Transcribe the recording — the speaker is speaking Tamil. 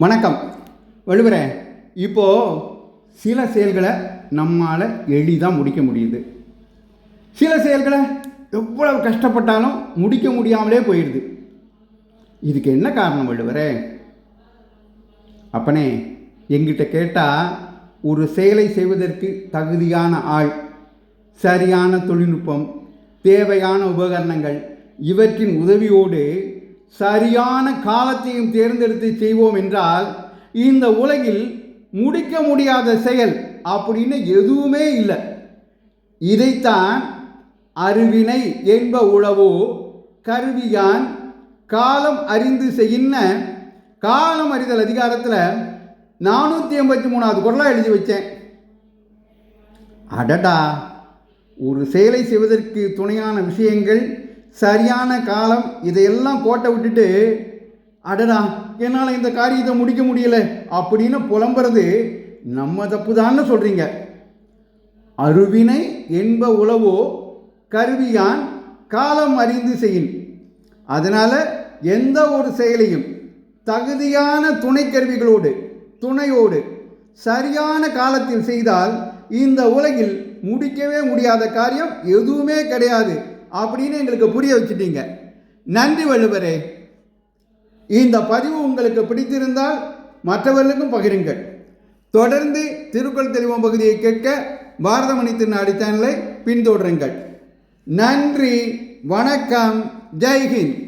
வணக்கம் வள்ளுவரே. இப்போது சில செயல்களை நம்மால் எளிதாக முடிக்க முடியுது, சில செயல்களை எவ்வளவு கஷ்டப்பட்டாலும் முடிக்க முடியாமலே போயிடுது. இதுக்கு என்ன காரணம் வள்ளுவரே? அப்பனே, எங்கிட்ட கேட்டால் ஒரு செயலை செய்வதற்கு தகுதியான ஆள், சரியான தொழில்நுட்பம், தேவையான உபகரணங்கள் இவற்றின் உதவியோடு சரியான காலத்தையும் தேர்ந்தெடுத்து செய்வோம் என்றால் இந்த உலகில் முடிக்க முடியாத செயல் அப்படின்னு எதுவுமே இல்லை. இதைத்தான் அறிவினை என்ப உளவோ கருவியான் காலம் அறிந்து செய்யின காலம் அறிதல் அதிகாரத்தில் 483வது குறளாக எழுதி வச்சேன். அடடா, ஒரு செயலை செய்வதற்கு துணையான விஷயங்கள், சரியான காலம், இதையெல்லாம் கோட்டை விட்டுட்டு அடடா என்னால் இந்த காரியத்தை முடிக்க முடியல அப்படின்னு புலம்புறது நம்ம தப்பு தான்னு சொல்கிறீங்க. அருவினை என்ப உளவோ கருவியான் காலம் அறிந்து செய்யின். அதனால் எந்த ஒரு செயலையும் தகுதியான துணைக்கருவிகளோடு துணையோடு சரியான காலத்தில் செய்தால் இந்த உலகில் முடிக்கவே முடியாத காரியம் எதுவுமே கிடையாது அப்படின்னு எங்களுக்கு புரிய வச்சுட்டீங்க. நன்றி வள்ளுவரே. இந்த பதிவு உங்களுக்கு பிடித்திருந்தால் மற்றவர்களுக்கும் பகிருங்கள். தொடர்ந்து திருக்குறள் தெளிவோம் பகுதியை கேட்க பாரதமணி திருநாடு சேனலை பின்தொடருங்கள். நன்றி, வணக்கம், ஜெய்ஹிந்த்.